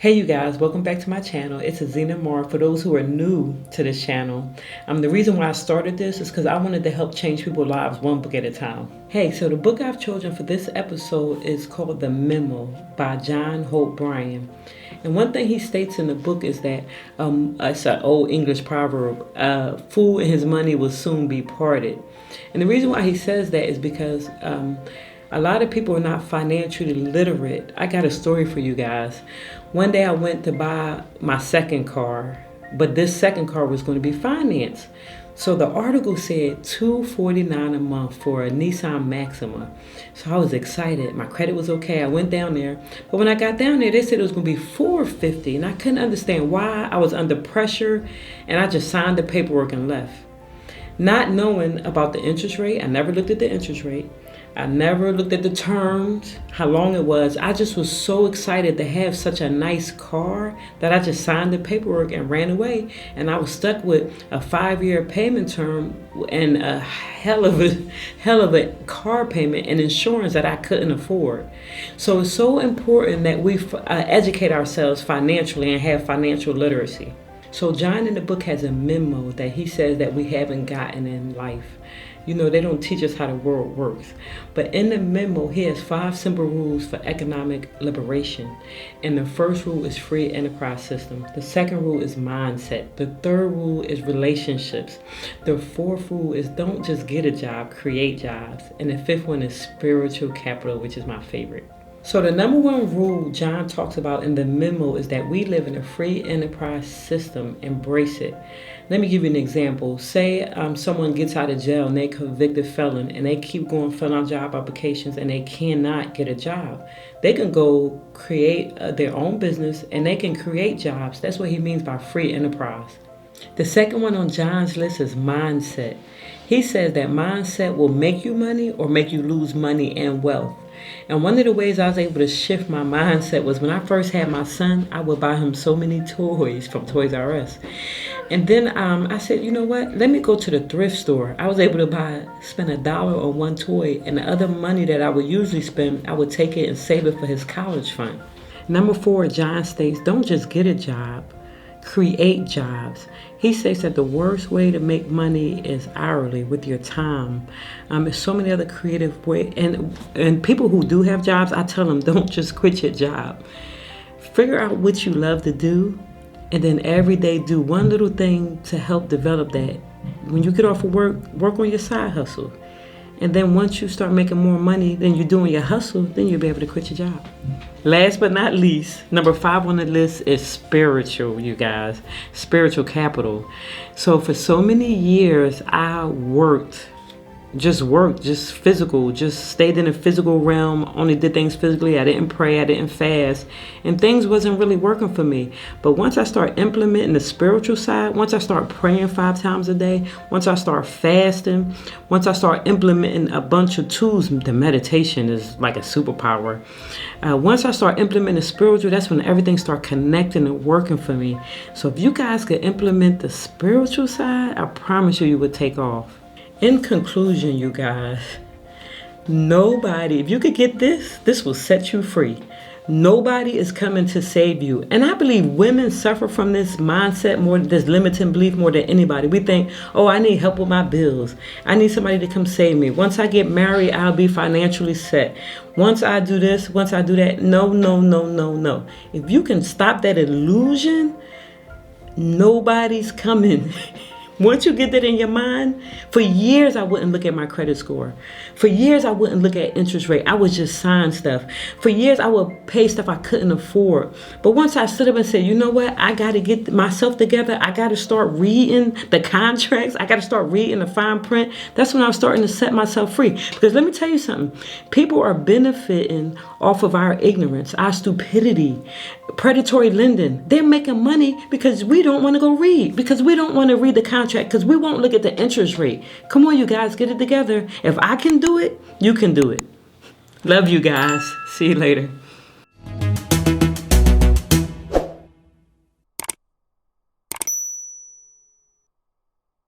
Hey you guys, welcome back to my channel. It's Azina Amar for those who are new to this channel. The reason why I started this is because I wanted to help change people's lives one book at a time. Hey, so the book I've chosen for this episode is called The Memo by Hope Bryant. And one thing he states in the book is that, it's an old English proverb, fool and his money will soon be parted. And the reason why he says that is because a lot of people are not financially literate. I got a story for you guys. One day I went to buy my second car, but this second car was going to be financed. So the article said $249 a month for a Nissan Maxima. So I was excited. My credit was okay. I went down there. But when I got down there, they said it was going to be $450. And I couldn't understand why. I was under pressure. And I just signed the paperwork and left. Not knowing about the interest rate. I never looked at the interest rate. I never looked at the terms, how long it was. I just was so excited to have such a nice car that I just signed the paperwork and ran away. And I was stuck with a 5-year payment term and a hell of a car payment and insurance that I couldn't afford. So it's so important that we educate ourselves financially and have financial literacy. So John in the book has a memo that he says that we haven't gotten in life. You know, they don't teach us how the world works. But in the memo, he has 5 simple rules for economic liberation. And the first rule is free enterprise system. The second rule is mindset. The third rule is relationships. The fourth rule is don't just get a job, create jobs. And the fifth one is spiritual capital, which is my favorite. So the number one rule John talks about in the memo is that we live in a free enterprise system. Embrace it. Let me give you an example. Say someone gets out of jail and they're a convicted felon and they keep going filling out job applications and they cannot get a job. They can go create their own business and they can create jobs. That's what he means by free enterprise. The second one on John's list is mindset. He says that mindset will make you money or make you lose money and wealth. And one of the ways I was able to shift my mindset was when I first had my son, I would buy him so many toys from Toys R Us. And then I said, you know what? Let me go to the thrift store. I was able to spend $1 on one toy, and the other money that I would usually spend, I would take it and save it for his college fund. Number 4, John states, don't just get a job, create jobs. He says that the worst way to make money is hourly with your time. There's so many other creative ways. And people who do have jobs, I tell them, don't just quit your job. Figure out what you love to do. And then every day do one little thing to help develop that. When you get off of work on your side hustle. And then once you start making more money than you're doing your hustle, then you'll be able to quit your job. Last but not least, number 5 on the list is spiritual, you guys. Spiritual capital. So for so many years, I worked, just physical, just stayed in the physical realm, only did things physically. I didn't pray, I didn't fast, and things wasn't really working for me. But once I start implementing the spiritual side, once I start praying 5 times a day, once I start fasting, once I start implementing a bunch of tools, the meditation is like a superpower. Once I start implementing the spiritual, that's when everything start connecting and working for me. So if you guys could implement the spiritual side, I promise you would take off. In conclusion, you guys, nobody, if you could get this will set you free. Nobody is coming to save you. And I believe women suffer from this mindset more, this limiting belief more than anybody. We think, oh, I need help with my bills. I need somebody to come save me. Once I get married, I'll be financially set. Once I do this, once I do that. No. If you can stop that illusion, nobody's coming. Once you get that in your mind, for years I wouldn't look at my credit score. For years I wouldn't look at interest rate. I would just sign stuff. For years I would pay stuff I couldn't afford. But once I stood up and said, you know what? I got to get myself together. I got to start reading the contracts. I got to start reading the fine print. That's when I was starting to set myself free. Because let me tell you something. People are benefiting off of our ignorance, our stupidity, predatory lending. They're making money because we don't want to go read. Because we don't want to read the contract. Because we won't look at the interest rate. Come on, you guys, get it together. If I can do it, you can do it. Love you guys. See you later.